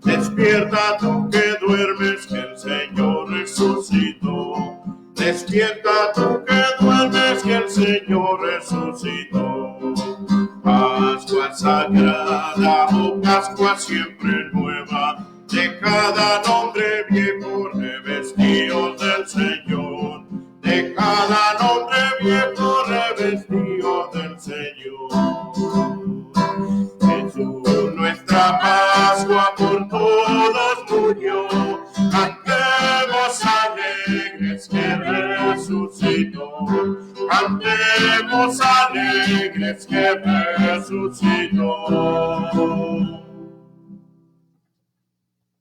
Despierta tú que duermes, que el Señor resucitó. Despierta tú que duermes, que el Señor resucitó. Pascua sagrada, oh Pascua siempre nueva, de cada nombre viejo revestidos del Señor. De cada nombre viejo revestidos del Señor. Jesús, nuestra Pascua por todos murió. Cantemos alegres que resucitó. Cantemos alegres que resucitó.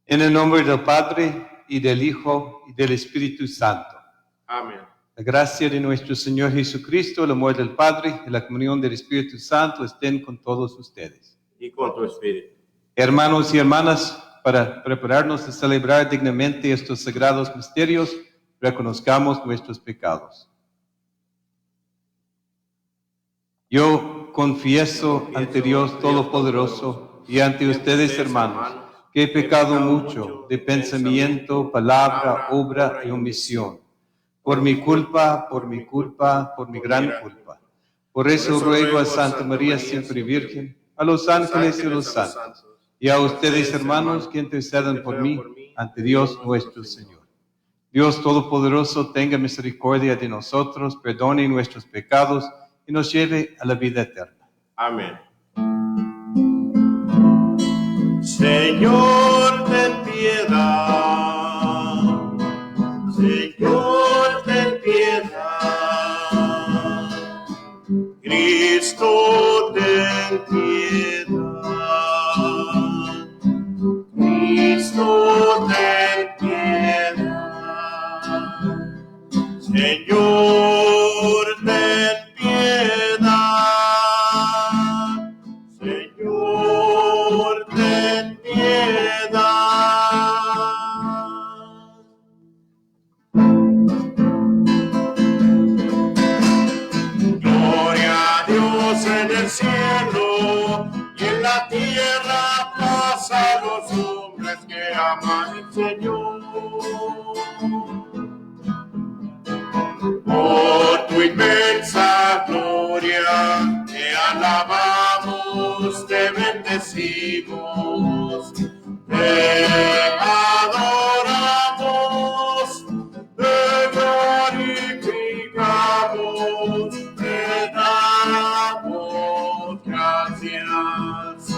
En el nombre del Padre, y del Hijo, y del Espíritu Santo. Amén. La gracia de nuestro Señor Jesucristo, el amor del Padre y la comunión del Espíritu Santo estén con todos ustedes. Y con tu espíritu. Hermanos y hermanas, para prepararnos a celebrar dignamente estos sagrados misterios, reconozcamos nuestros pecados. Yo confieso ante Dios Todopoderoso y ante ustedes, hermanos, que he pecado mucho de pensamiento, palabra, obra y omisión. Por mi culpa, por mi gran culpa. Por eso ruego a Santa María siempre Virgen, a los ángeles y a los santos, y a ustedes, hermanos, que intercedan por mí ante Dios nuestro Señor. Dios Todopoderoso tenga misericordia de nosotros, perdone nuestros pecados y nos lleve a la vida eterna. Amén. Señor, ten piedad. Señor, ten piedad. Cristo, ten piedad. Cristo, ten piedad. Señor, ten piedad. Señor, ten piedad. Gloria a Dios en el cielo proclama el Señor. Por tu inmensa gloria te alabamos, te bendecimos, te adoramos, te glorificamos, te damos gracias.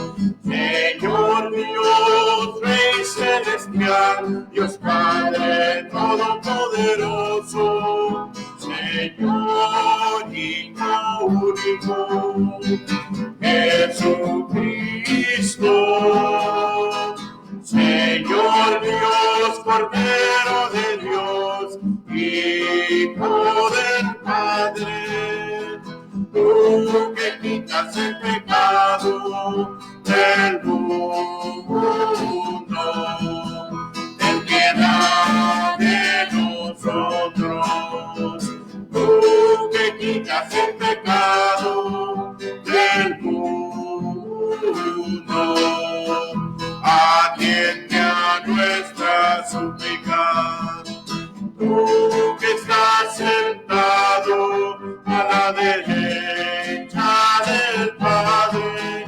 Señor Dios, Rey celestial, Dios Padre todopoderoso, Señor Hijo único, Jesucristo, Señor Dios, Cordero de Dios, Hijo del Padre, tú que quitas el pecado del mundo, ten piedad de nosotros. Tú que quitas el pecado del mundo, atiende a nuestra súplica. Tú que estás sentado a la derecha del Padre,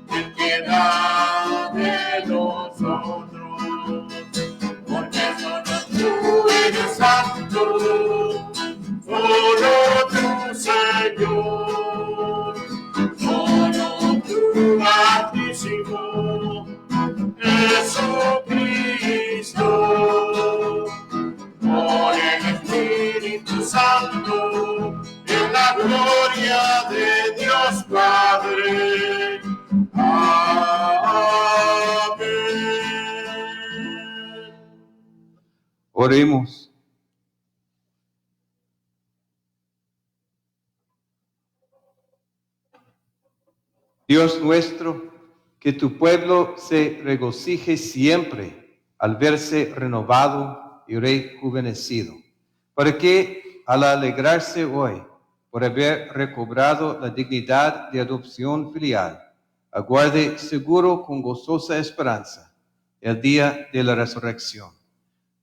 ten piedad de nosotros, porque solo tú eres santo. Solo tú, Señor, solo tú, Altísimo, Jesucristo, por el Espíritu Santo, en la gloria de Dios Padre. Amén. Oremos. Dios nuestro, que tu pueblo se regocije siempre al verse renovado y rejuvenecido, para que, al alegrarse hoy por haber recobrado la dignidad de adopción filial, aguarde seguro con gozosa esperanza el día de la resurrección.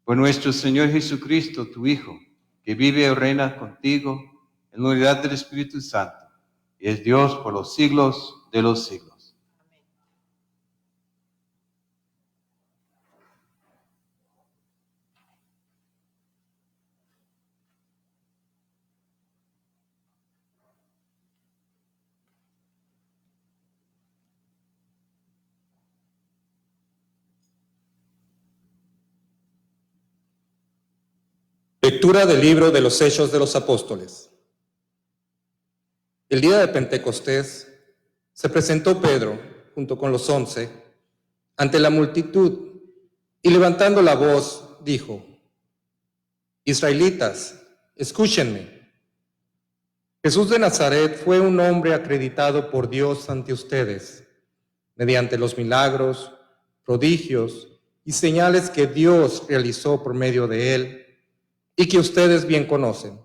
Por nuestro Señor Jesucristo, tu Hijo, que vive y reina contigo en la unidad del Espíritu Santo, y es Dios por los siglos de los siglos. Lectura del libro de los Hechos de los Apóstoles. El día de Pentecostés se presentó Pedro, junto con los 11, ante la multitud y levantando la voz, dijo: Israelitas, escúchenme. Jesús de Nazaret fue un hombre acreditado por Dios ante ustedes, mediante los milagros, prodigios y señales que Dios realizó por medio de él y que ustedes bien conocen.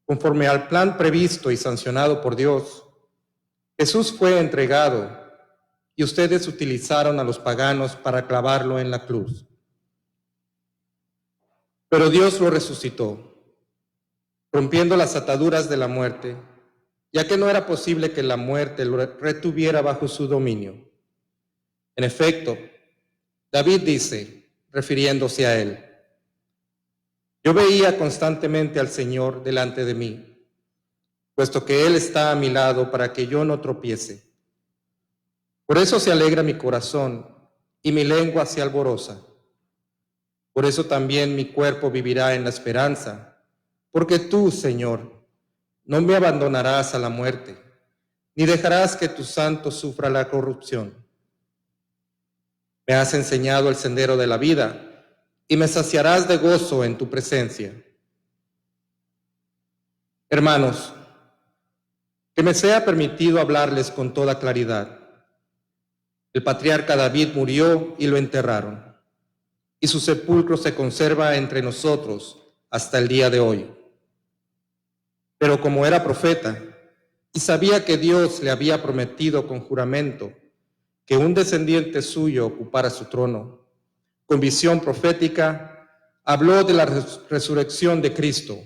Conforme al plan previsto y sancionado por Dios, Jesús fue entregado y ustedes utilizaron a los paganos para clavarlo en la cruz. Pero Dios lo resucitó, rompiendo las ataduras de la muerte, ya que no era posible que la muerte lo retuviera bajo su dominio. En efecto, David dice, refiriéndose a él: yo veía constantemente al Señor delante de mí, puesto que Él está a mi lado para que yo no tropiece. Por eso se alegra mi corazón y mi lengua se alboroza. Por eso también mi cuerpo vivirá en la esperanza, porque tú, Señor, no me abandonarás a la muerte, ni dejarás que tu santo sufra la corrupción. Me has enseñado el sendero de la vida, y me saciarás de gozo en tu presencia. Hermanos, que me sea permitido hablarles con toda claridad. El patriarca David murió y lo enterraron, y su sepulcro se conserva entre nosotros hasta el día de hoy. Pero como era profeta, y sabía que Dios le había prometido con juramento que un descendiente suyo ocupara su trono, con visión profética, habló de la resurrección de Cristo,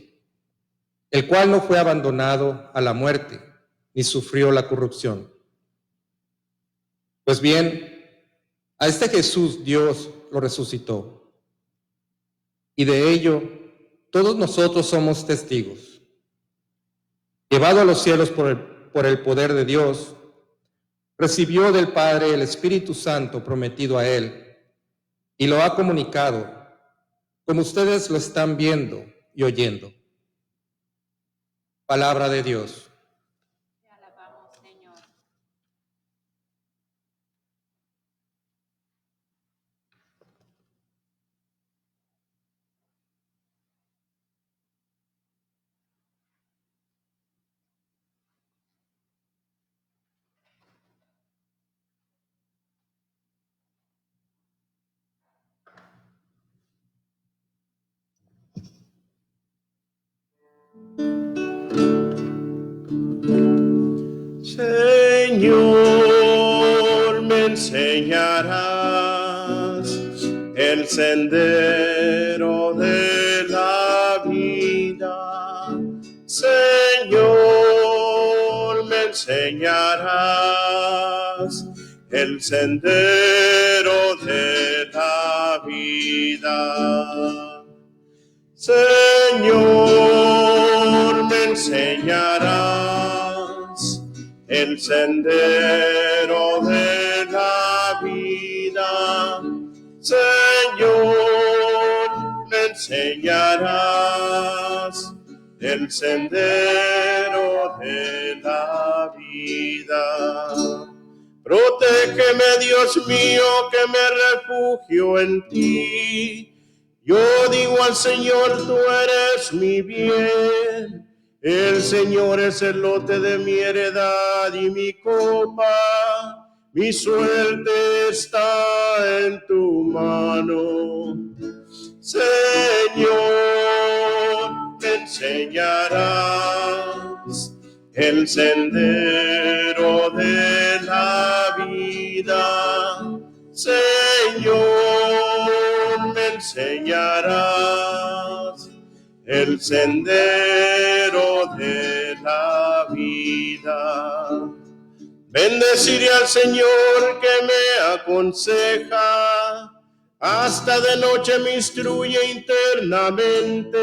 el cual no fue abandonado a la muerte, ni sufrió la corrupción. Pues bien, a este Jesús Dios lo resucitó, y de ello todos nosotros somos testigos. Llevado a los cielos por el poder de Dios, recibió del Padre el Espíritu Santo prometido a él, y lo ha comunicado, como ustedes lo están viendo y oyendo. Palabra de Dios. Te alabamos, Señor. Señor, me enseñarás el sendero de la vida. Señor, me enseñarás el sendero de la vida. Señor, me enseñarás el sendero de la vida. Señor, me enseñarás el sendero de la vida. Protégeme, Dios mío, que me refugio en ti. Yo digo al Señor, tú eres mi bien. El Señor es el lote de mi heredad y mi copa. Mi suerte está en tu mano. Señor, me enseñarás el sendero de la vida. Señor, me enseñarás el sendero de la vida. Bendeciré al Señor que me aconseja, hasta de noche me instruye internamente.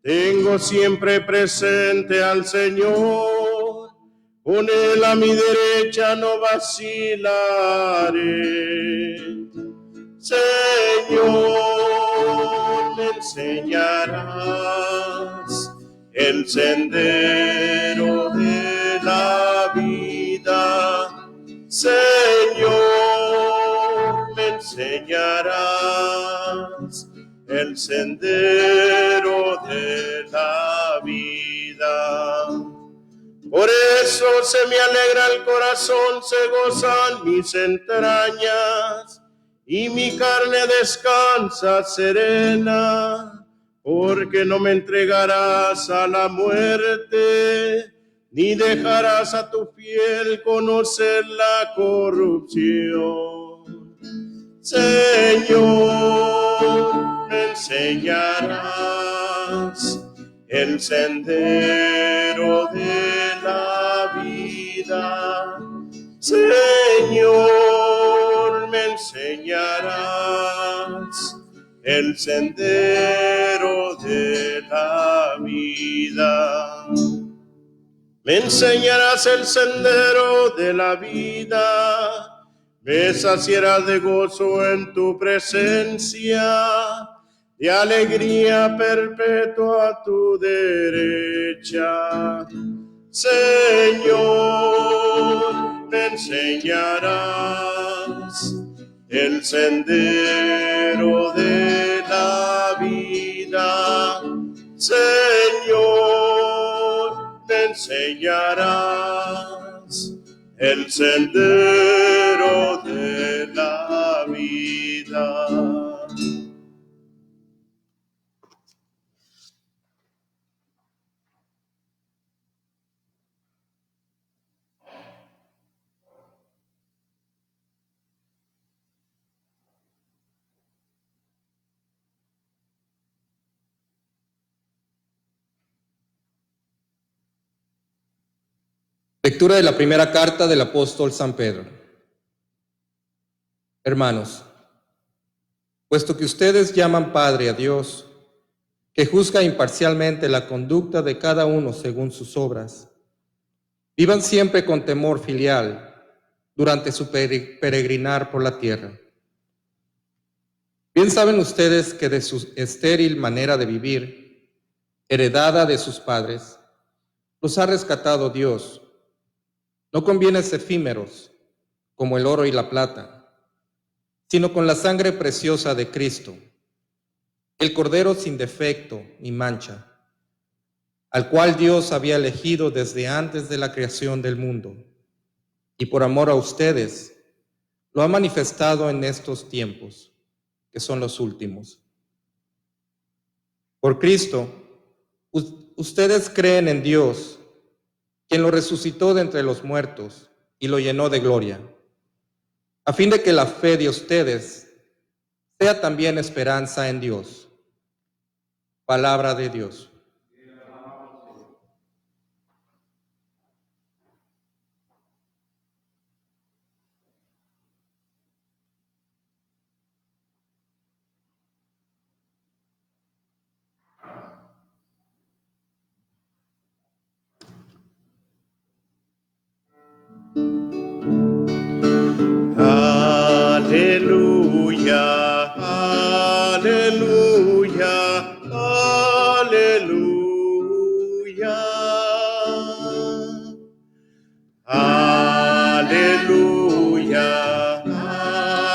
Tengo siempre presente al Señor, con él a mi derecha no vacilaré. Señor, me enseñarás el sendero de la vida. Señor, me enseñarás el sendero de la vida. Por eso se me alegra el corazón, se gozan mis entrañas, y mi carne descansa serena, porque no me entregarás a la muerte, ni dejarás a tu fiel conocer la corrupción. Señor, me enseñarás el sendero de la vida. Señor, me enseñarás el sendero de la vida. Me enseñarás el sendero de la vida. Me saciarás de gozo en tu presencia, de alegría perpetua a tu derecha. Señor, me enseñarás el sendero de la vida. Señor, me enseñarás el sendero de la vida. Lectura de la primera carta del apóstol San Pedro. Hermanos, puesto que ustedes llaman Padre a Dios, que juzga imparcialmente la conducta de cada uno según sus obras, vivan siempre con temor filial durante su peregrinar por la tierra. Bien saben ustedes que de su estéril manera de vivir, heredada de sus padres, los ha rescatado Dios, no con bienes efímeros como el oro y la plata, sino con la sangre preciosa de Cristo, el Cordero sin defecto ni mancha, al cual Dios había elegido desde antes de la creación del mundo, y por amor a ustedes lo ha manifestado en estos tiempos, que son los últimos. Por Cristo, ustedes creen en Dios, quien lo resucitó de entre los muertos y lo llenó de gloria, a fin de que la fe de ustedes sea también esperanza en Dios. Palabra de Dios. Aleluya, aleluya, aleluya. Aleluya,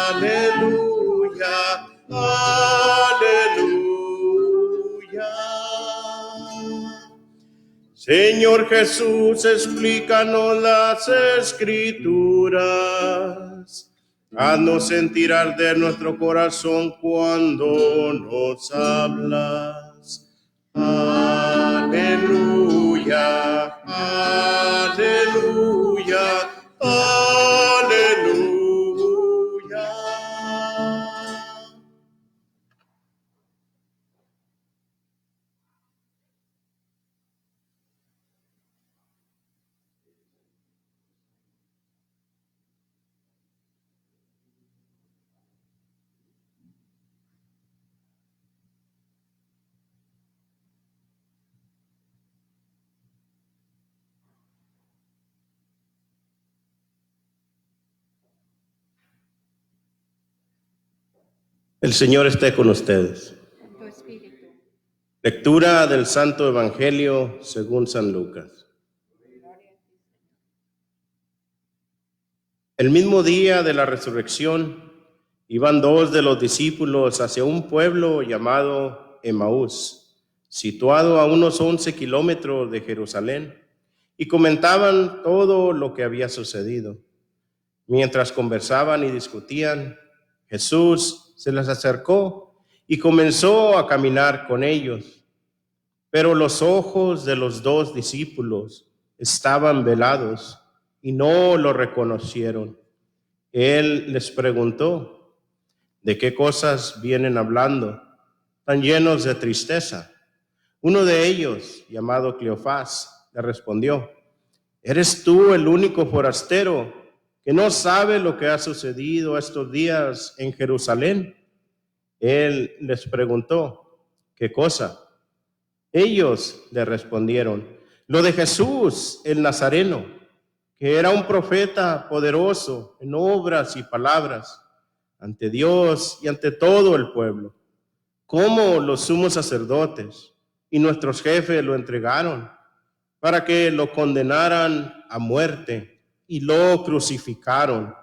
aleluya, aleluya. Señor Jesús, explícanos las Escrituras. Haznos sentir arder nuestro corazón cuando nos hablas. Aleluya, aleluya, aleluya. El Señor esté con ustedes. En tu espíritu. Lectura del Santo Evangelio según San Lucas. El mismo día de la resurrección, iban dos de los discípulos hacia un pueblo llamado Emaús, situado a unos 11 kilómetros de Jerusalén, y comentaban todo lo que había sucedido. Mientras conversaban y discutían, Jesús se les acercó y comenzó a caminar con ellos. Pero los ojos de los dos discípulos estaban velados y no lo reconocieron. Él les preguntó: ¿de qué cosas vienen hablando, tan llenos de tristeza? Uno de ellos, llamado Cleofás, le respondió: ¿eres tú el único forastero que no sabe lo que ha sucedido estos días en Jerusalén? Él les preguntó: ¿qué cosa? Ellos le respondieron: lo de Jesús el Nazareno, que era un profeta poderoso en obras y palabras ante Dios y ante todo el pueblo. Cómo los sumos sacerdotes y nuestros jefes lo entregaron para que lo condenaran a muerte y lo crucificaron.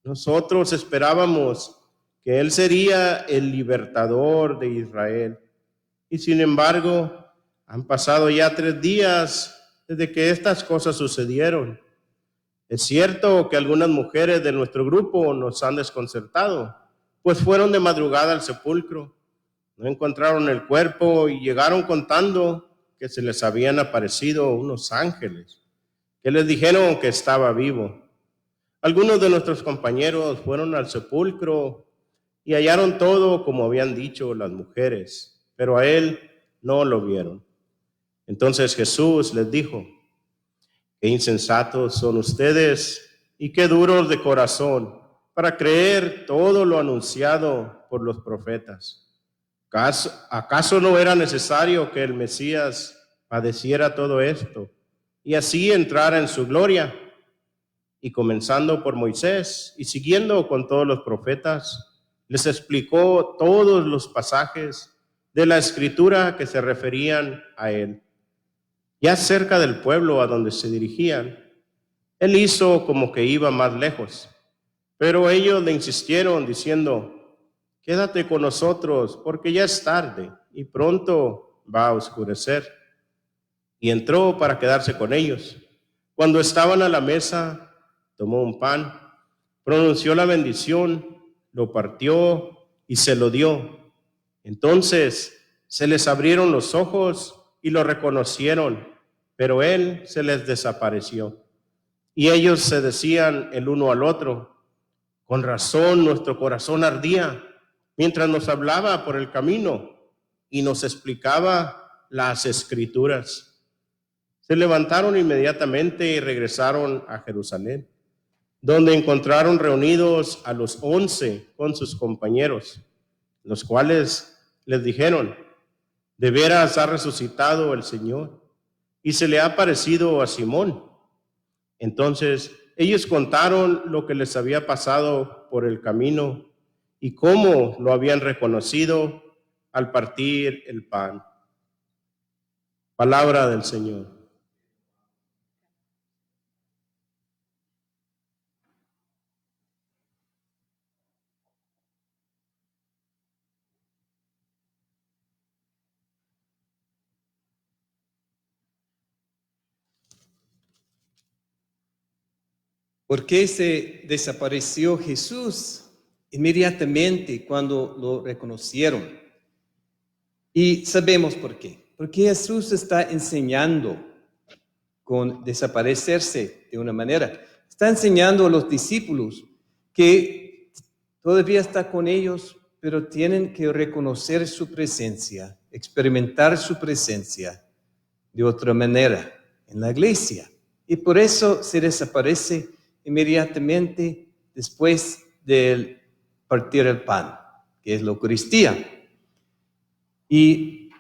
Nosotros esperábamos que él sería el libertador de Israel. Y sin embargo, han pasado ya 3 días desde que estas cosas sucedieron. Es cierto que algunas mujeres de nuestro grupo nos han desconcertado, pues fueron de madrugada al sepulcro, no encontraron el cuerpo y llegaron contando que se les habían aparecido unos ángeles, que les dijeron que estaba vivo. Algunos de nuestros compañeros fueron al sepulcro y hallaron todo como habían dicho las mujeres, pero a él no lo vieron. Entonces Jesús les dijo: Qué insensatos son ustedes y qué duros de corazón para creer todo lo anunciado por los profetas. ¿Acaso no era necesario que el Mesías padeciera todo esto y así entrara en su gloria? Y comenzando por Moisés y siguiendo con todos los profetas, les explicó todos los pasajes de la Escritura que se referían a él. Ya cerca del pueblo a donde se dirigían, él hizo como que iba más lejos, pero ellos le insistieron diciendo: quédate con nosotros, porque ya es tarde y pronto va a oscurecer. Y entró para quedarse con ellos. Cuando estaban a la mesa, tomó un pan, pronunció la bendición, lo partió y se lo dio. Entonces se les abrieron los ojos y lo reconocieron, pero él se les desapareció. Y ellos se decían el uno al otro: con razón nuestro corazón ardía mientras nos hablaba por el camino y nos explicaba las Escrituras. Se levantaron inmediatamente y regresaron a Jerusalén, donde encontraron reunidos a los 11 con sus compañeros, los cuales les dijeron: de veras ha resucitado el Señor y se le ha aparecido a Simón. Entonces ellos contaron lo que les había pasado por el camino y cómo lo habían reconocido al partir el pan. Palabra del Señor. ¿Por qué se desapareció Jesús inmediatamente cuando lo reconocieron? Y sabemos por qué. Porque Jesús está enseñando con desaparecerse de una manera. Está enseñando a los discípulos que todavía está con ellos, pero tienen que reconocer su presencia, experimentar su presencia de otra manera en la iglesia. Y por eso se desaparece inmediatamente después de partir el pan, que es la Eucaristía. Y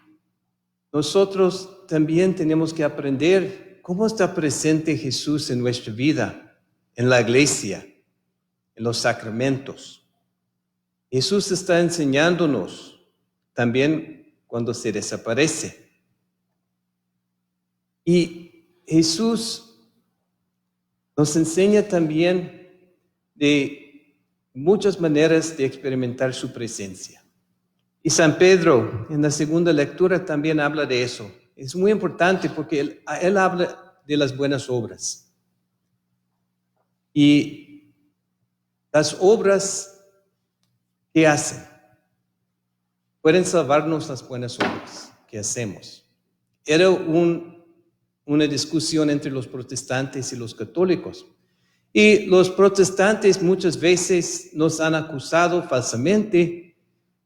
nosotros también tenemos que aprender cómo está presente Jesús en nuestra vida, en la iglesia, en los sacramentos. Jesús está enseñándonos también cuando se desaparece. Y Jesús nos enseña también de muchas maneras de experimentar su presencia. Y San Pedro, en la segunda lectura, también habla de eso. Es muy importante porque él habla de las buenas obras. Y las obras que hacen pueden salvarnos las buenas obras que hacemos. Era una discusión entre los protestantes y los católicos. Y los protestantes muchas veces nos han acusado falsamente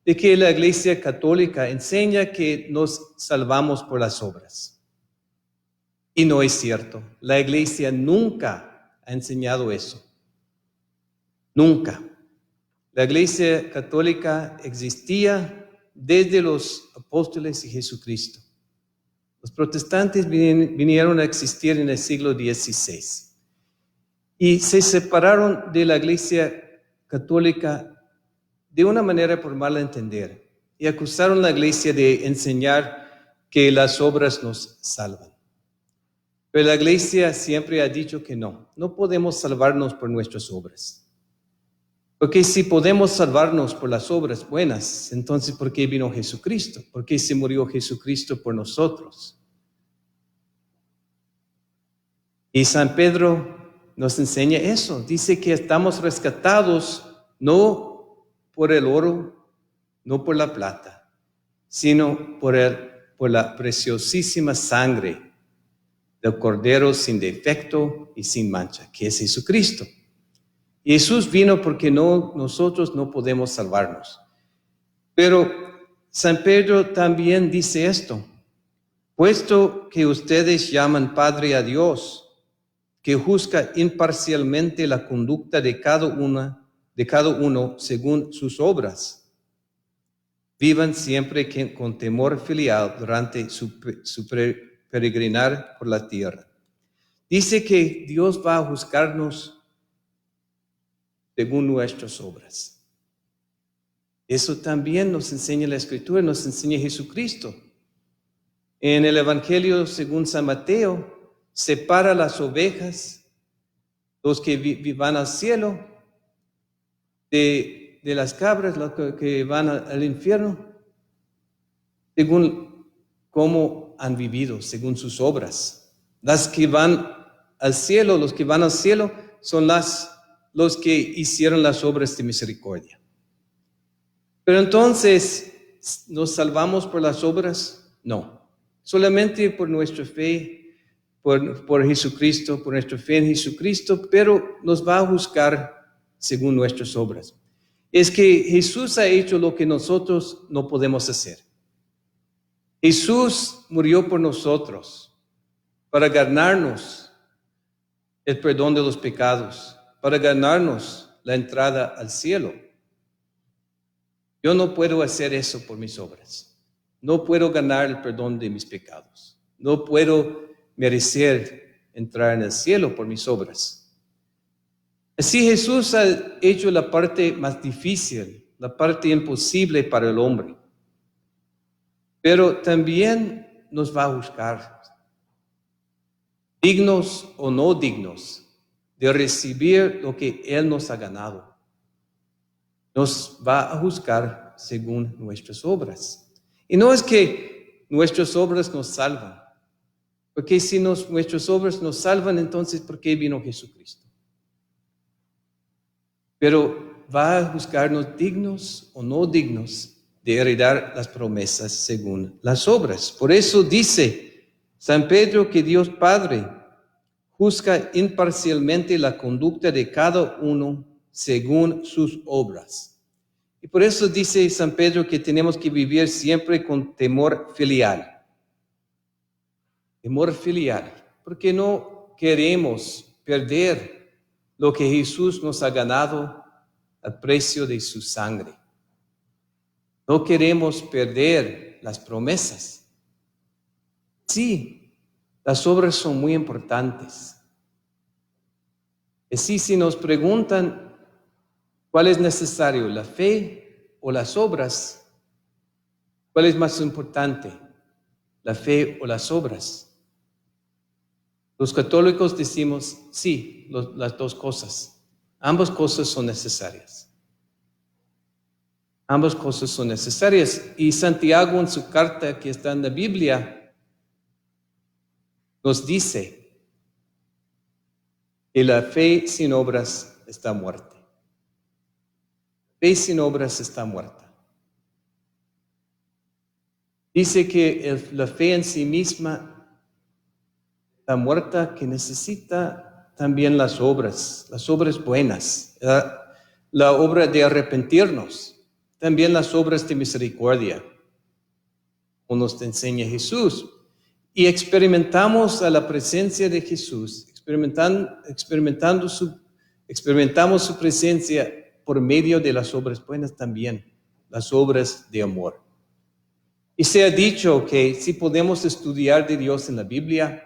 de que la Iglesia Católica enseña que nos salvamos por las obras. Y no es cierto. La Iglesia nunca ha enseñado eso. Nunca. La Iglesia Católica existía desde los apóstoles y Jesucristo. Los protestantes vinieron a existir en el siglo XVI y se separaron de la Iglesia Católica de una manera por mal entender y acusaron a la Iglesia de enseñar que las obras nos salvan. Pero la Iglesia siempre ha dicho que no podemos salvarnos por nuestras obras. Porque si podemos salvarnos por las obras buenas, entonces ¿por qué vino Jesucristo? ¿Por qué se murió Jesucristo por nosotros? Y San Pedro nos enseña eso. Dice que estamos rescatados no por el oro, no por la plata, sino por la preciosísima sangre del Cordero sin defecto y sin mancha, que es Jesucristo. Y Jesús vino porque nosotros no podemos salvarnos. Pero San Pedro también dice esto: puesto que ustedes llaman Padre a Dios, que juzga imparcialmente la conducta de cada uno según sus obras. Vivan siempre con temor filial durante su peregrinar por la tierra. Dice que Dios va a juzgarnos según nuestras obras. Eso también nos enseña la Escritura, nos enseña Jesucristo. En el Evangelio según San Mateo, separa las ovejas, los que van al cielo, de las cabras, los que van al infierno, según cómo han vivido, según sus obras. Las que van al cielo, los que van al cielo, son los que hicieron las obras de misericordia. Pero entonces, ¿nos salvamos por las obras? No. Solamente por nuestra fe, por Jesucristo, por nuestra fe en Jesucristo, pero nos va a juzgar según nuestras obras. Es que Jesús ha hecho lo que nosotros no podemos hacer. Jesús murió por nosotros para ganarnos el perdón de los pecados, para ganarnos la entrada al cielo. Yo no puedo hacer eso por mis obras. No puedo ganar el perdón de mis pecados. No puedo merecer entrar en el cielo por mis obras. Así Jesús ha hecho la parte más difícil, la parte imposible para el hombre. Pero también nos va a juzgar, dignos o no dignos, de recibir lo que Él nos ha ganado. Nos va a juzgar según nuestras obras. Y no es que nuestras obras nos salvan, porque si nuestras obras nos salvan, entonces ¿por qué vino Jesucristo? Pero va a juzgarnos dignos o no dignos de heredar las promesas según las obras. Por eso dice San Pedro que Dios Padre juzga imparcialmente la conducta de cada uno según sus obras. Y por eso dice San Pedro que tenemos que vivir siempre con temor filial. Temor filial, porque no queremos perder lo que Jesús nos ha ganado al precio de su sangre. No queremos perder las promesas. Sí, las obras son muy importantes. Así si nos preguntan cuál es necesario, la fe o las obras, ¿cuál es más importante, la fe o las obras? Los católicos decimos sí, las dos cosas. Ambas cosas son necesarias. Ambas cosas son necesarias. Y Santiago en su carta que está en la Biblia nos dice que la fe sin obras está muerta. Fe sin obras está muerta. Dice que la fe en sí misma está muerta, que necesita también las obras buenas, la obra de arrepentirnos, también las obras de misericordia, como nos enseña Jesús. Y experimentamos a la presencia de Jesús, experimentamos su presencia por medio de las obras buenas también, las obras de amor. Y se ha dicho que si podemos estudiar de Dios en la Biblia,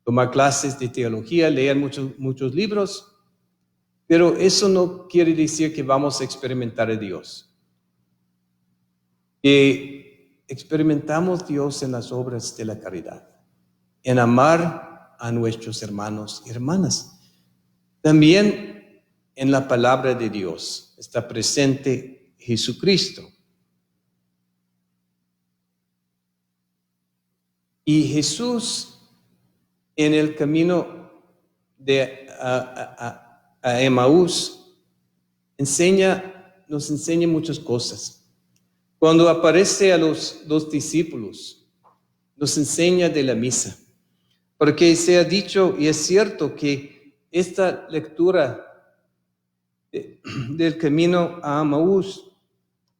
tomar clases de teología, leer muchos libros, pero eso no quiere decir que vamos a experimentar a Dios. Experimentamos a Dios en las obras de la caridad, en amar a nuestros hermanos y hermanas. También en la palabra de Dios está presente Jesucristo. Y Jesús en el camino a Emaús nos enseña muchas cosas. Cuando aparece a los dos discípulos, nos enseña de la misa. Porque se ha dicho, y es cierto, que esta lectura del camino a Emaús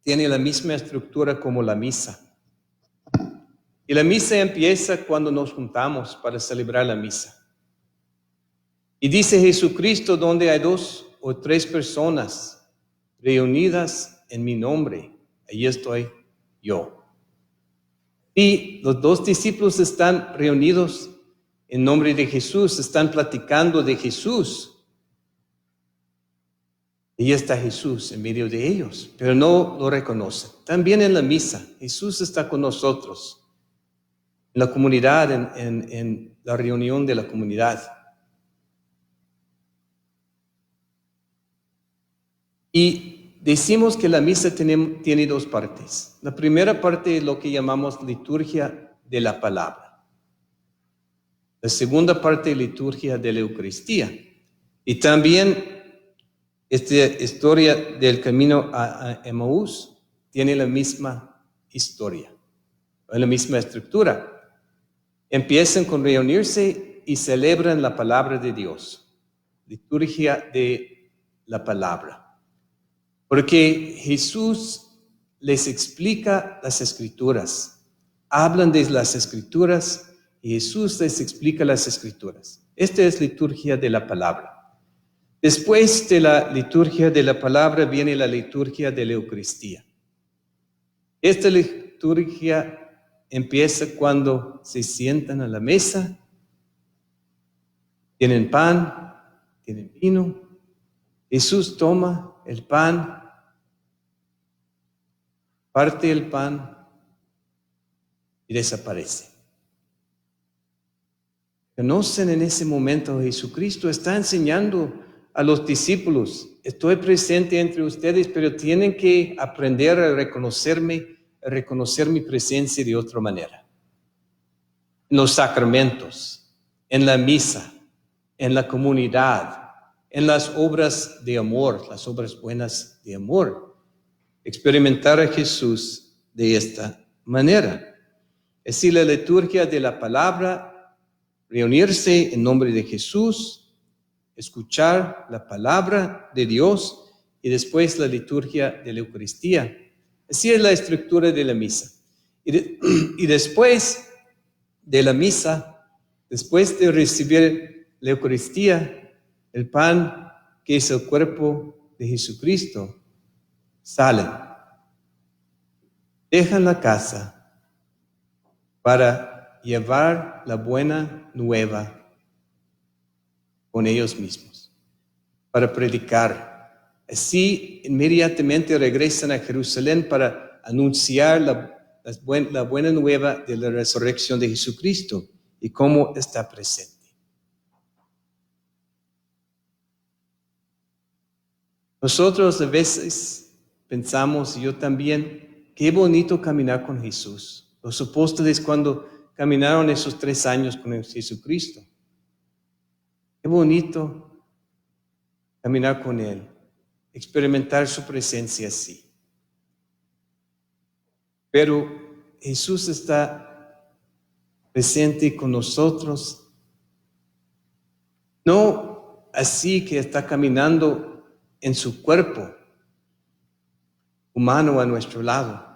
tiene la misma estructura como la misa. Y la misa empieza cuando nos juntamos para celebrar la misa. Y dice Jesucristo, donde hay 2 o 3 personas reunidas en mi nombre, ahí estoy yo. Y los 2 discípulos están reunidos en nombre de Jesús, están platicando de Jesús. Y está Jesús en medio de ellos, pero no lo reconocen. También en la misa, Jesús está con nosotros, en la comunidad, en la reunión de la comunidad. Y decimos que la misa tiene 2 partes. La primera parte es lo que llamamos liturgia de la palabra. La segunda parte es liturgia de la Eucaristía. Y también esta historia del camino a Emaús tiene la misma historia, la misma estructura. Empiezan con reunirse y celebran la palabra de Dios. Liturgia de la palabra. Porque Jesús les explica las Escrituras. Hablan de las Escrituras y Jesús les explica las Escrituras. Esta es liturgia de la palabra. Después de la liturgia de la palabra viene la liturgia de la Eucaristía. Esta liturgia empieza cuando se sientan a la mesa, tienen pan, tienen vino. Jesús toma el pan, parte el pan y desaparece. Conocen en ese momento, Jesucristo está enseñando a los discípulos: estoy presente entre ustedes, pero tienen que aprender a reconocerme, a reconocer mi presencia de otra manera. En los sacramentos, en la misa, en la comunidad, en las obras de amor, las obras buenas de amor. Experimentar a Jesús de esta manera. Es decir, la liturgia de la palabra, reunirse en nombre de Jesús, escuchar la palabra de Dios y después la liturgia de la Eucaristía. Así es la estructura de la misa. Y después de la misa, después de recibir la Eucaristía, el pan que es el cuerpo de Jesucristo, salen, dejan la casa para llevar la buena nueva con ellos mismos, para predicar. Así inmediatamente regresan a Jerusalén para anunciar la buena nueva de la resurrección de Jesucristo y cómo está presente. Nosotros a veces pensamos, y yo también, qué bonito caminar con Jesús. Los apóstoles cuando caminaron esos 3 años con Jesucristo, qué bonito caminar con Él, experimentar su presencia así. Pero Jesús está presente con nosotros, no así que está caminando en su cuerpo humano a nuestro lado,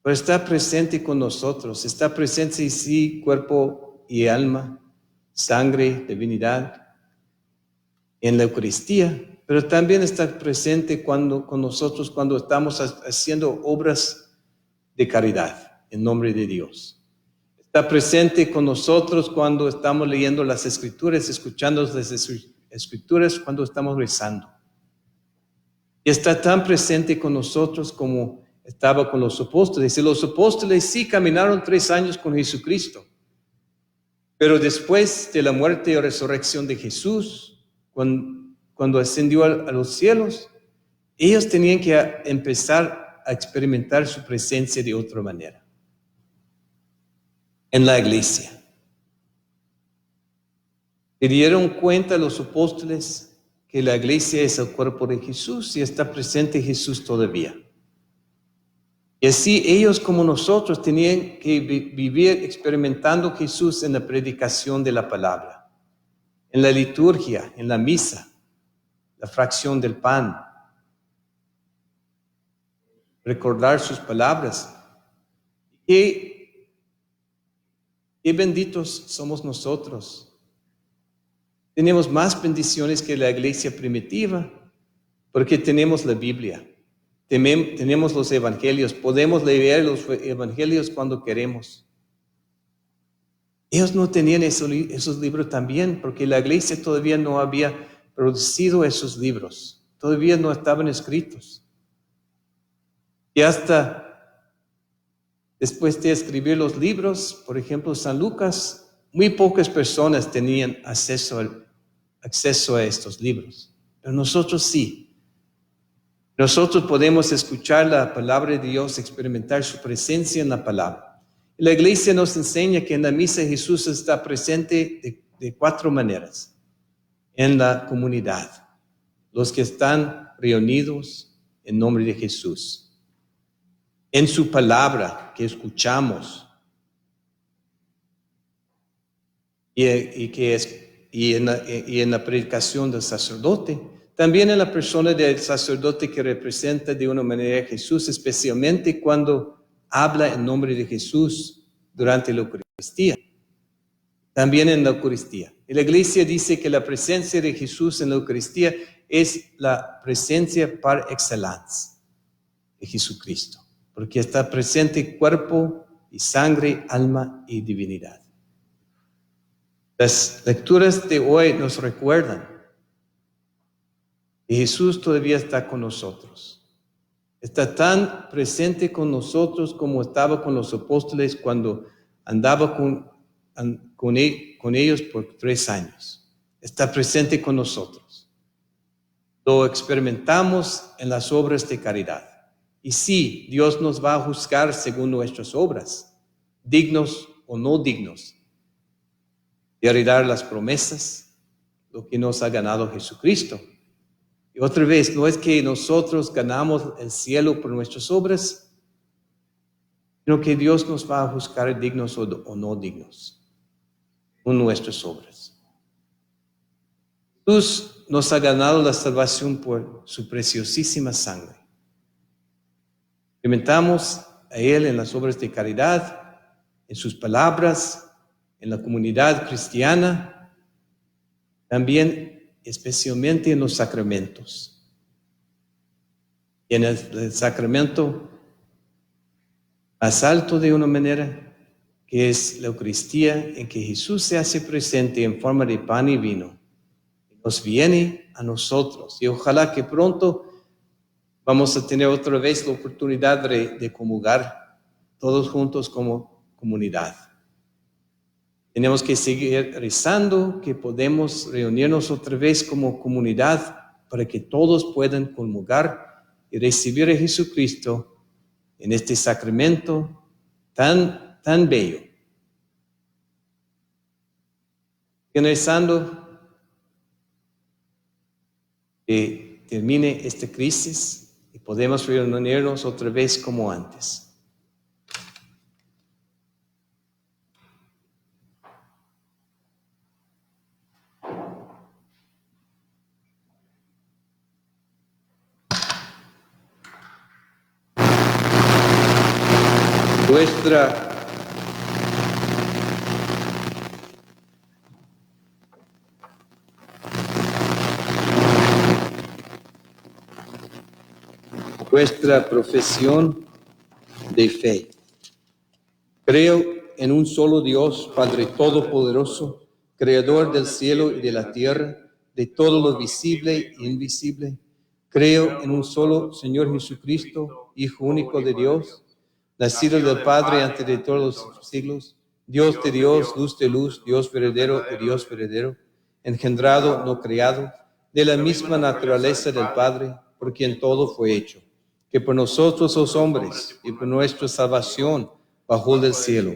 pero está presente con nosotros, está presente sí, cuerpo y alma, sangre, divinidad, en la Eucaristía, pero también está presente con nosotros cuando estamos haciendo obras de caridad en nombre de Dios. Está presente con nosotros cuando estamos leyendo las Escrituras, escuchando las Escrituras, cuando estamos rezando. Y está tan presente con nosotros como estaba con los apóstoles. Y los apóstoles sí caminaron 3 años con Jesucristo. Pero después de la muerte y resurrección de Jesús, cuando ascendió a los cielos, ellos tenían que empezar a experimentar su presencia de otra manera. En la iglesia. Se dieron cuenta los apóstoles que la iglesia es el cuerpo de Jesús y está presente Jesús todavía. Y así ellos como nosotros tenían que vivir experimentando Jesús en la predicación de la palabra, en la liturgia, en la misa, la fracción del pan, recordar sus palabras. Qué benditos somos nosotros. Tenemos más bendiciones que la iglesia primitiva porque tenemos la Biblia, tenemos los evangelios, podemos leer los evangelios cuando queremos. Ellos no tenían esos libros también porque la iglesia todavía no había producido esos libros, todavía no estaban escritos. Y hasta después de escribir los libros, por ejemplo, San Lucas, muy pocas personas tenían acceso a estos libros, pero nosotros sí. Nosotros podemos escuchar la palabra de Dios, experimentar su presencia en la palabra. La iglesia nos enseña que en la misa Jesús está presente de 4 maneras. En la comunidad, los que están reunidos en nombre de Jesús. En su palabra que escuchamos. Y en la predicación del sacerdote. También en la persona del sacerdote que representa de una manera a Jesús, especialmente cuando habla en nombre de Jesús durante la Eucaristía. También en la Eucaristía. Y la iglesia dice que la presencia de Jesús en la Eucaristía es la presencia par excellence de Jesucristo, porque está presente cuerpo y sangre, alma y divinidad. Las lecturas de hoy nos recuerdan que Jesús todavía está con nosotros. Está tan presente con nosotros como estaba con los apóstoles cuando andaba con ellos por 3 años. Está presente con nosotros. Lo experimentamos en las obras de caridad. Y sí, Dios nos va a juzgar según nuestras obras, dignos o no dignos, de heredar las promesas, lo que nos ha ganado Jesucristo. Y otra vez, no es que nosotros ganamos el cielo por nuestras obras, sino que Dios nos va a juzgar dignos o no dignos con nuestras obras. Jesús nos ha ganado la salvación por su preciosísima sangre. Experimentamos a Él en las obras de caridad, en sus palabras, en la comunidad cristiana, también especialmente en los sacramentos. Y en el sacramento más alto de una manera, que es la Eucaristía, en que Jesús se hace presente en forma de pan y vino. Nos viene a nosotros. Y ojalá que pronto vamos a tener otra vez la oportunidad de comulgar todos juntos como comunidad. Tenemos que seguir rezando, que podemos reunirnos otra vez como comunidad para que todos puedan comulgar y recibir a Jesucristo en este sacramento tan bello. Y rezando que termine esta crisis y podemos reunirnos otra vez como antes. Nuestra profesión de fe. Creo en un solo Dios, Padre Todopoderoso, Creador del cielo y de la tierra, de todo lo visible e invisible. Creo en un solo Señor Jesucristo, Hijo único de Dios, nacido del Padre antes de todos los siglos, Dios de Dios, luz de luz, Dios verdadero de Dios verdadero, engendrado, no creado, de la misma naturaleza del Padre, por quien todo fue hecho, que por nosotros los hombres y por nuestra salvación bajó del cielo,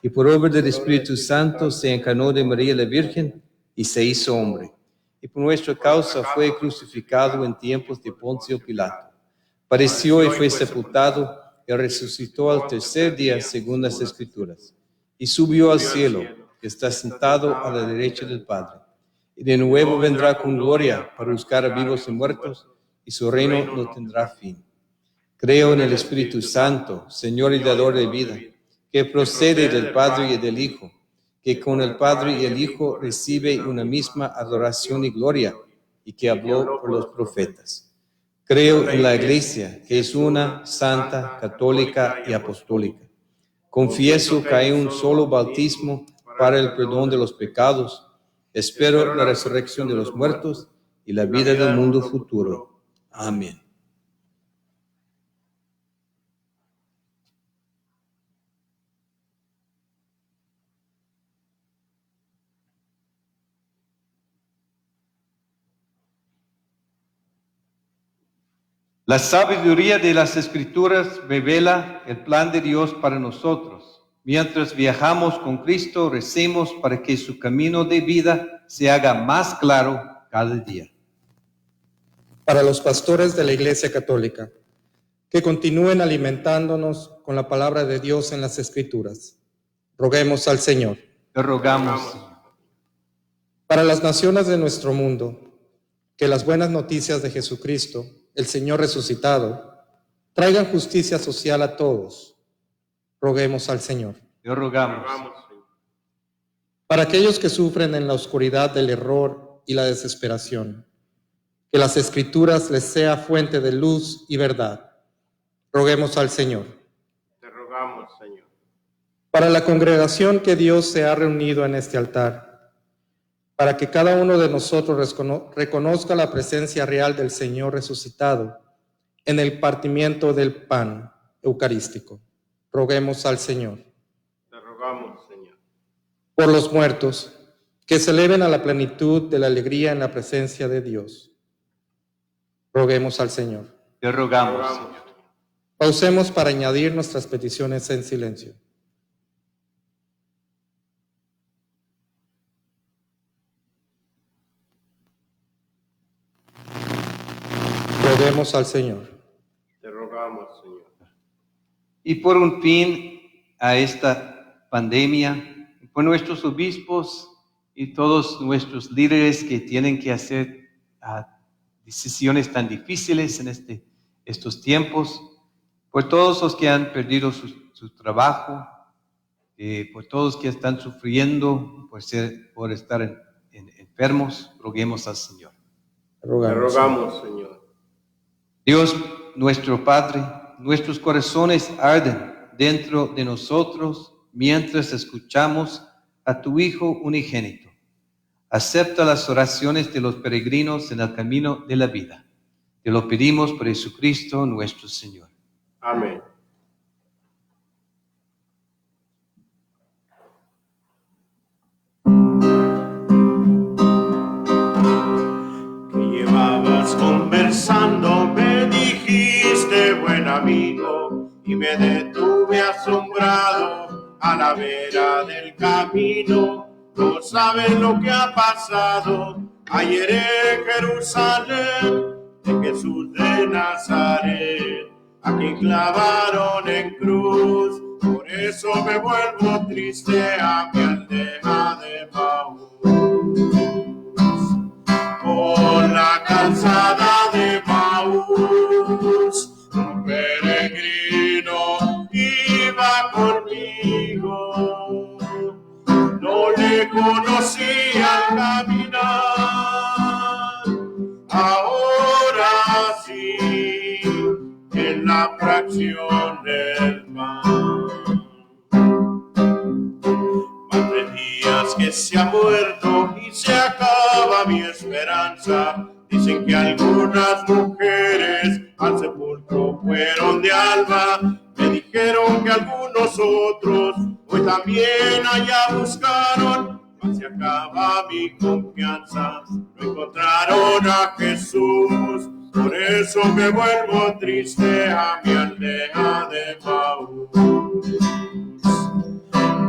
y por obra del Espíritu Santo se encarnó de María la Virgen y se hizo hombre, y por nuestra causa fue crucificado en tiempos de Poncio Pilato. Padeció y fue sepultado, y resucitó al tercer día según las Escrituras, y subió al cielo, que está sentado a la derecha del Padre, y de nuevo vendrá con gloria para juzgar a vivos y muertos, y su reino no tendrá fin. Creo en el Espíritu Santo, Señor y dador de vida, que procede del Padre y del Hijo, que con el Padre y el Hijo recibe una misma adoración y gloria, y que habló por los profetas. Creo en la Iglesia, que es una, santa, católica y apostólica. Confieso que hay un solo bautismo para el perdón de los pecados. Espero la resurrección de los muertos y la vida del mundo futuro. Amén. La sabiduría de las Escrituras revela el plan de Dios para nosotros. Mientras viajamos con Cristo, recemos para que su camino de vida se haga más claro cada día. Para los pastores de la Iglesia Católica, que continúen alimentándonos con la palabra de Dios en las Escrituras. Roguemos al Señor. Te rogamos, Para las naciones de nuestro mundo, que las buenas noticias de Jesucristo, el Señor resucitado, traigan justicia social a todos. Roguemos al Señor. te rogamos. Para aquellos que sufren en la oscuridad del error y la desesperación, que las Escrituras les sea fuente de luz y verdad. Roguemos al Señor. Te rogamos, Señor. Para la congregación que Dios se ha reunido en este altar, para que cada uno de nosotros reconozca la presencia real del Señor resucitado en el partimiento del pan eucarístico. Roguemos al Señor. Te rogamos, Señor. Por los muertos, que se eleven a la plenitud de la alegría en la presencia de Dios. Roguemos al Señor. Te rogamos, Señor. Pausemos para añadir nuestras peticiones en silencio. Roguemos al Señor. Te rogamos, Señor. Y por un fin a esta pandemia, por nuestros obispos y todos nuestros líderes que tienen que hacer decisiones tan difíciles en estos tiempos, por todos los que han perdido su trabajo, por todos que están sufriendo por estar enfermos, roguemos al Señor. Te rogamos, Señor. Dios, nuestro Padre, nuestros corazones arden dentro de nosotros mientras escuchamos a tu Hijo unigénito. Acepta las oraciones de los peregrinos en el camino de la vida. Te lo pedimos por Jesucristo nuestro Señor. Amén. Que llevabas conversando, me dijiste buen amigo, y me detuve asombrado a la vera del camino. No sabes lo que ha pasado ayer en Jerusalén, de Jesús de Nazaret, a quien clavaron en cruz. Por eso me vuelvo triste a mi aldea de Maús. Por la calzada de Maús, un peregrino iba conmigo. No le conocí al caminar, ahora sí, en la fracción del pan. Van 3 días que se ha muerto y se acaba mi esperanza. Dicen que algunas mujeres al sepulcro fueron de alba. Me dijeron que algunos otros hoy también allá buscaron. Mas se acaba mi confianza, no encontraron a Jesús. Por eso me vuelvo triste a mi aldea de Maús.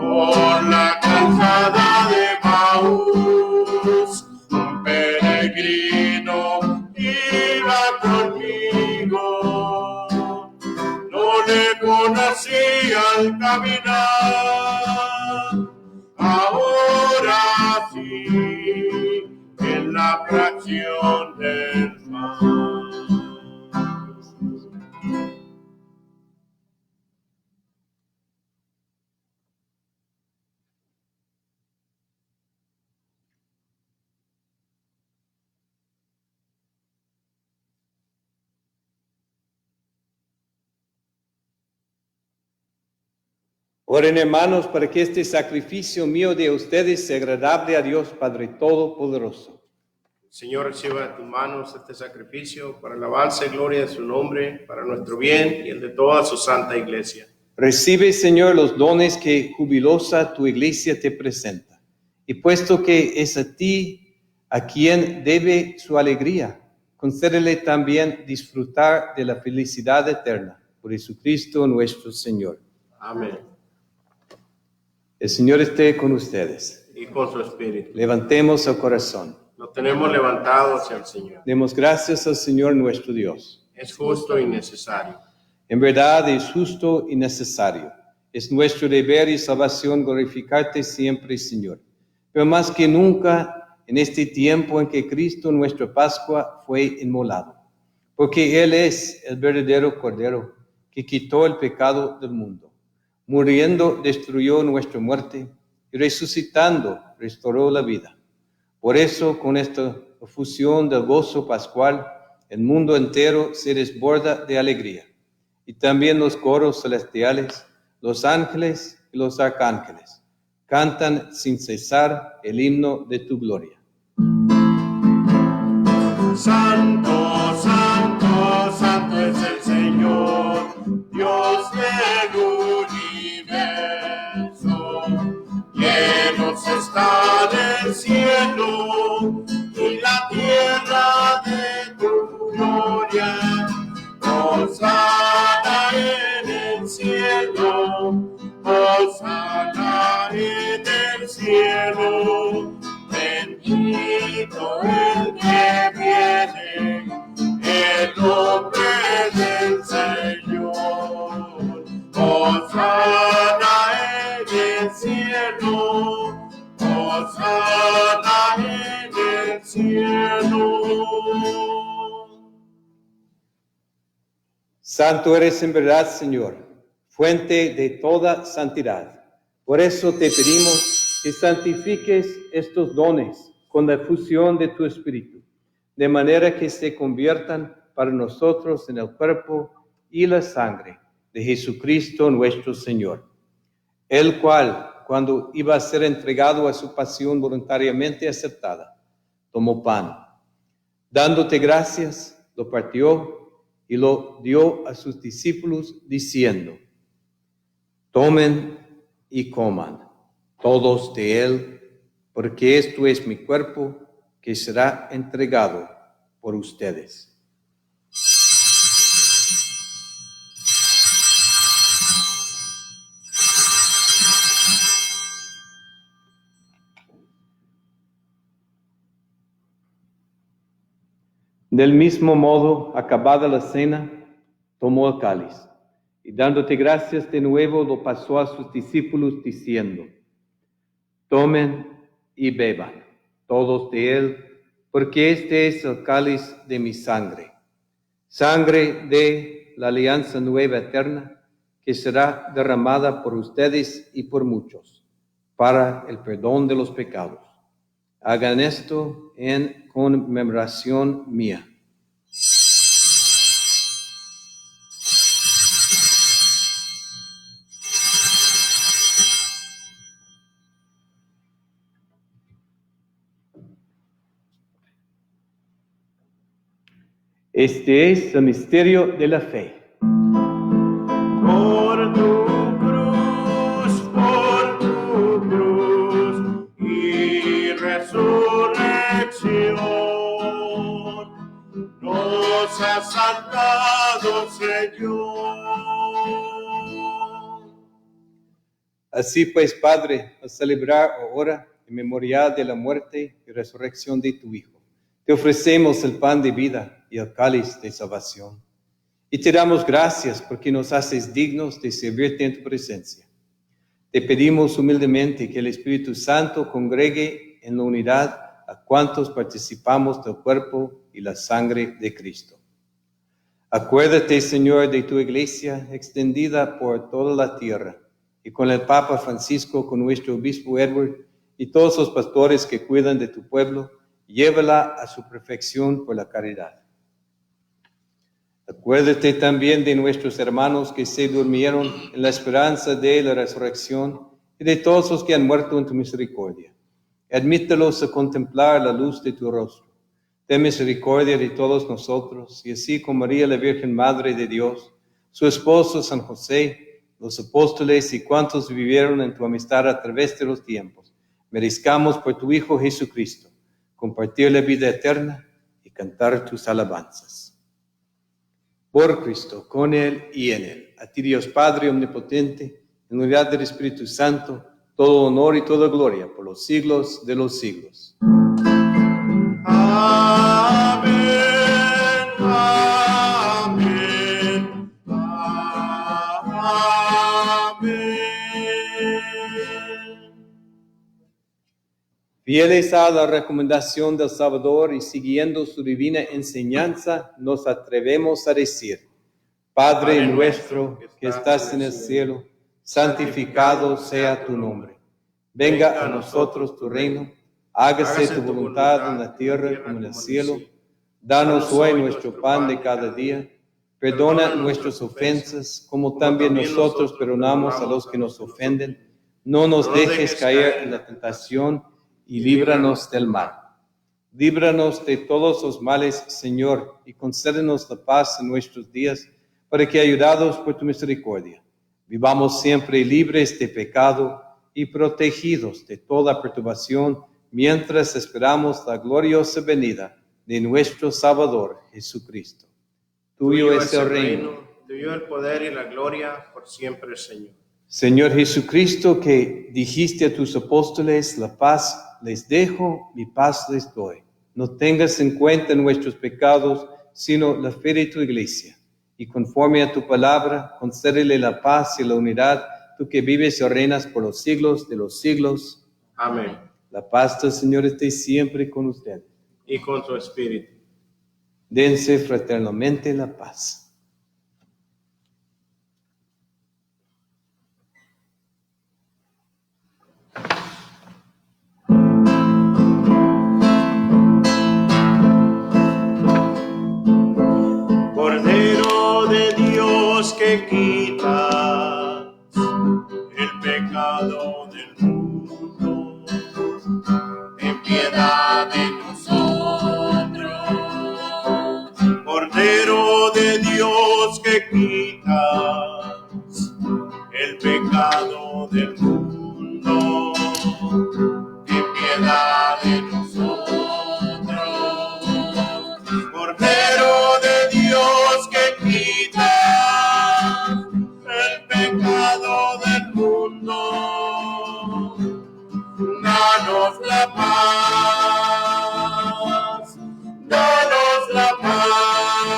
Por la calzada de Maús, un peregrino iba conmigo. No le conocí al caminar, ahora sí, en la fracción del pan. Oren, hermanos, para que este sacrificio mío de ustedes sea agradable a Dios Padre Todopoderoso. Señor, reciba de tus manos este sacrificio para alabanza y gloria de su nombre, para nuestro bien y el de toda su santa iglesia. Recibe, Señor, los dones que jubilosa tu iglesia te presenta. Y puesto que es a ti a quien debe su alegría, concédele también disfrutar de la felicidad eterna. Por Jesucristo nuestro Señor. Amén. El Señor esté con ustedes. Y con su espíritu. Levantemos el corazón. Lo tenemos levantado hacia el Señor. Demos gracias al Señor nuestro Dios. Es justo y necesario. En verdad es justo y necesario. Es nuestro deber y salvación glorificarte siempre, Señor. Pero más que nunca en este tiempo en que Cristo, nuestra Pascua, fue inmolado. Porque Él es el verdadero Cordero que quitó el pecado del mundo. Muriendo, destruyó nuestra muerte y resucitando, restauró la vida. Por eso, con esta efusión del gozo pascual, el mundo entero se desborda de alegría. Y también los coros celestiales, los ángeles y los arcángeles cantan sin cesar el himno de tu gloria. Santo, santo, santo es el Señor, Dios del universo. Llenos está del cielo y la tierra de tu gloria. Hosana en el cielo, hosana en el cielo. Bendito el que viene, el nombre del Señor. Hosana en el cielo, hosana en el cielo. Santo eres en verdad, Señor, fuente de toda santidad. Por eso te pedimos que santifiques estos dones con la efusión de tu Espíritu, de manera que se conviertan para nosotros en el cuerpo y la sangre de Jesucristo nuestro Señor, el cual, cuando iba a ser entregado a su pasión voluntariamente aceptada, tomó pan. Dándote gracias, lo partió y lo dio a sus discípulos diciendo: tomen y coman todos de él, porque esto es mi cuerpo que será entregado por ustedes. Del mismo modo, acabada la cena, tomó el cáliz y dándote gracias de nuevo lo pasó a sus discípulos diciendo: tomen y beban todos de él, porque este es el cáliz de mi sangre, sangre de la alianza nueva eterna, que será derramada por ustedes y por muchos, para el perdón de los pecados. Hagan esto en conmemoración mía. Este es el misterio de la fe. Por tu cruz y resurrección, nos has salvado, Señor. Así pues, Padre, al celebrar ahora en memoria de la muerte y resurrección de tu Hijo, te ofrecemos el pan de vida y el cáliz de salvación. Y te damos gracias porque nos haces dignos de servirte en tu presencia. Te pedimos humildemente que el Espíritu Santo congregue en la unidad a cuantos participamos del cuerpo y la sangre de Cristo. Acuérdate, Señor, de tu iglesia extendida por toda la tierra, y con el Papa Francisco, con nuestro obispo Edward, y todos los pastores que cuidan de tu pueblo, llévala a su perfección por la caridad. Acuérdate también de nuestros hermanos que se durmieron en la esperanza de la resurrección y de todos los que han muerto en tu misericordia. Admítelos a contemplar la luz de tu rostro. Ten misericordia de todos nosotros, y así como María, la Virgen Madre de Dios, su esposo San José, los apóstoles y cuantos vivieron en tu amistad a través de los tiempos, merezcamos por tu Hijo Jesucristo compartir la vida eterna y cantar tus alabanzas. Por Cristo, con Él y en Él. A ti, Dios Padre Omnipotente, en unidad del Espíritu Santo, todo honor y toda gloria por los siglos de los siglos. Amén, amén, amén. Fieles a la recomendación del Salvador y siguiendo su divina enseñanza, nos atrevemos a decir: Padre nuestro que estás en el cielo, santificado sea tu nombre. Venga a nosotros tu reino, hágase tu voluntad en la tierra como en el cielo. Danos hoy nuestro pan de cada día. Perdona nuestras ofensas, como también nosotros perdonamos a los que nos ofenden. No nos dejes caer en la tentación y líbranos del mal. Líbranos de todos los males, Señor, y concédenos la paz en nuestros días, para que, ayudados por tu misericordia, vivamos siempre libres de pecado y protegidos de toda perturbación, mientras esperamos la gloriosa venida de nuestro Salvador Jesucristo. Tuyo es el reino, tuyo el poder y la gloria por siempre, Señor. Señor Jesucristo, que dijiste a tus apóstoles: la paz les dejo, mi paz les doy. No tengas en cuenta nuestros pecados, sino la fe de tu iglesia. Y conforme a tu palabra, concédele la paz y la unidad, tú que vives y reinas por los siglos de los siglos. Amén. La paz del Señor esté siempre con ustedes. Y con tu espíritu. Dense fraternalmente la paz. Cordero de Dios que quitas el pecado del mundo, ten piedad de nosotros. Cordero de Dios que quitas el pecado del mundo, ten piedad de nosotros. Cordero de Dios que quitas el pecado del mundo, danos la paz, danos la paz,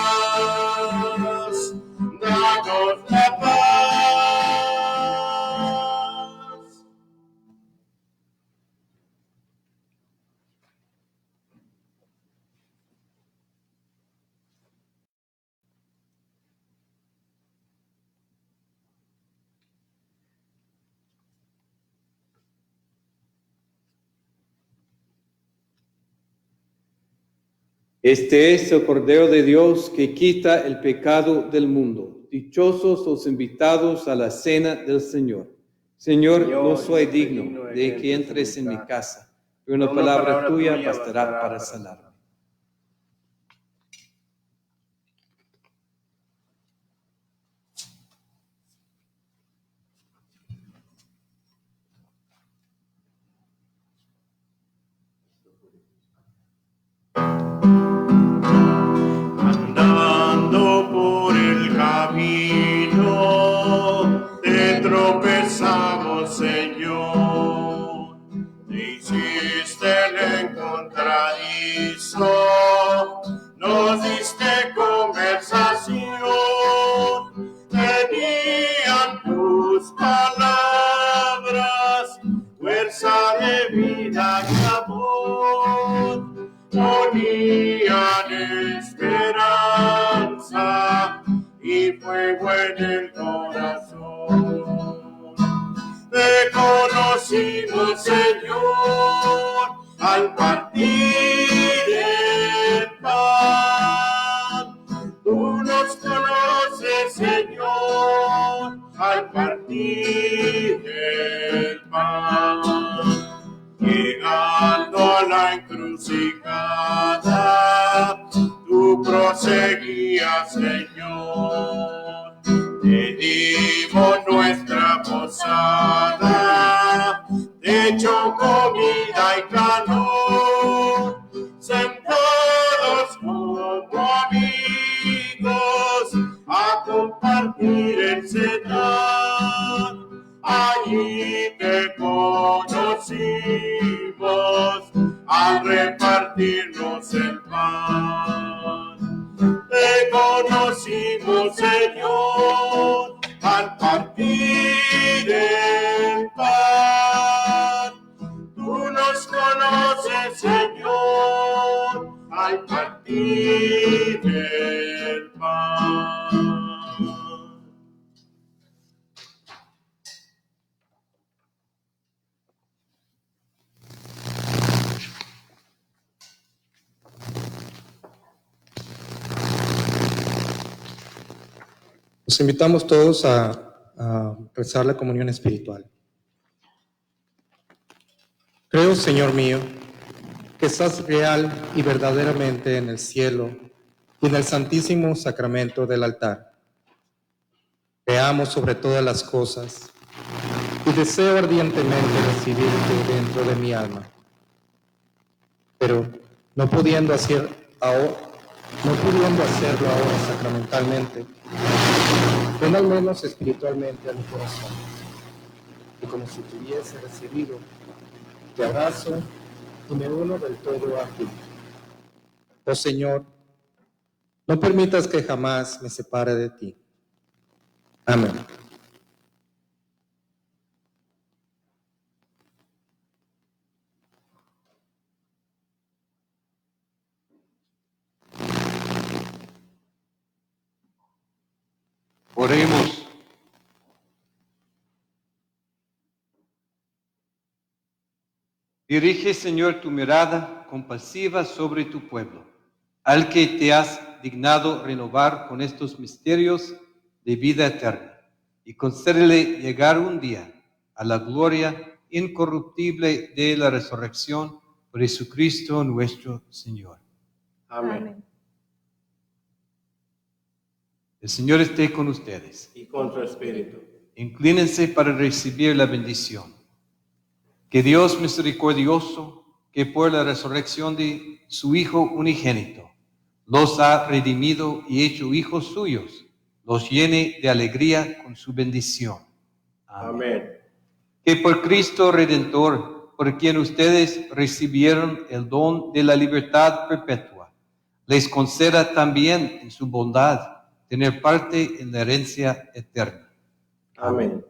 danos la paz. Este es el Cordero de Dios que quita el pecado del mundo. Dichosos los invitados a la cena del Señor. Señor, no soy digno de que entres en mi casa, pero una palabra tuya bastará para sanarme. Andando por el camino, te tropezamos, Señor. Te hiciste el encontradizo, nos diste conversación. Tenían tus palabras, fuerza de vida y amor. Ponían esperanza y fuego en el corazón. Te conocimos, Señor, al partir el pan. Tú nos encrucijada, tú proseguías, Señor. Te dimos nuestra posada, techo, comida y calor, sentados como amigos a compartir el cenar. Allí te conocimos al repartirnos el pan. Te conocimos, Señor, al partir el pan. Tú nos conoces, Señor, al partir el pan. Los invitamos todos a rezar la comunión espiritual. Creo, Señor mío, que estás real y verdaderamente en el cielo y en el santísimo sacramento del altar. Te amo sobre todas las cosas y deseo ardientemente recibirte dentro de mi alma. Pero no pudiendo hacerlo ahora sacramentalmente, ven al menos espiritualmente a mi corazón, y como si te hubiese recibido, te abrazo y me uno del todo a ti. Oh Señor, no permitas que jamás me separe de ti. Amén. Oremos. Dirige, Señor, tu mirada compasiva sobre tu pueblo, al que te has dignado renovar con estos misterios de vida eterna, y concédele llegar un día a la gloria incorruptible de la resurrección por Jesucristo nuestro Señor. Amén. El Señor esté con ustedes. Y con tu espíritu. Inclínense para recibir la bendición. Que Dios misericordioso, que por la resurrección de su Hijo unigénito los ha redimido y hecho hijos suyos, los llene de alegría con su bendición. Amén. Que por Cristo Redentor, por quien ustedes recibieron el don de la libertad perpetua, les conceda también en su bondad tener parte en la herencia eterna. Amén.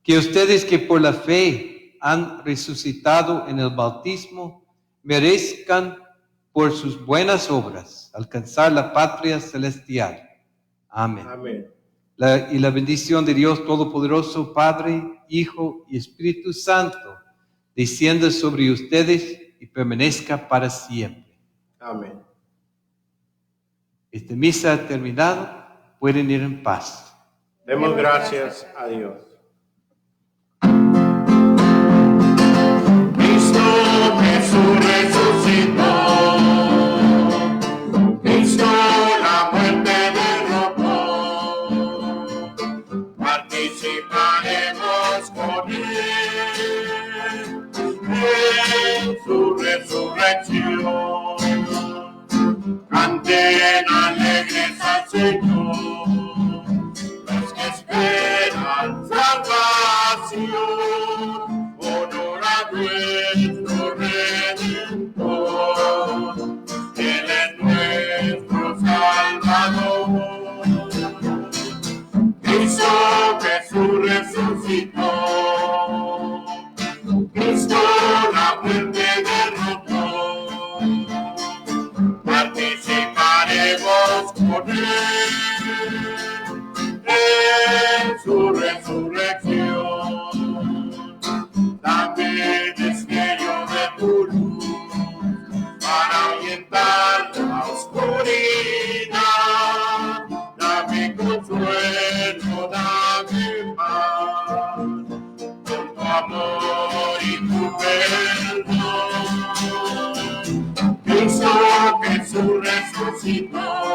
Que ustedes que por la fe han resucitado en el bautismo, merezcan por sus buenas obras alcanzar la patria celestial. Amén. Amén. Y la bendición de Dios Todopoderoso, Padre, Hijo y Espíritu Santo, descienda sobre ustedes y permanezca para siempre. Amén. Esta misa ha terminado. Pueden ir en paz. Demos gracias a Dios. Cristo Jesús resucitó, Cristo la muerte derrotó, participaremos con Él en su resurrección. Canten alegres al Señor los que esperan salvación. Honor a nuestro Redentor, Él es nuestro Salvador. Cristo Jesús resucitó, Cristo la muerte derrotó, Jesús resucitó.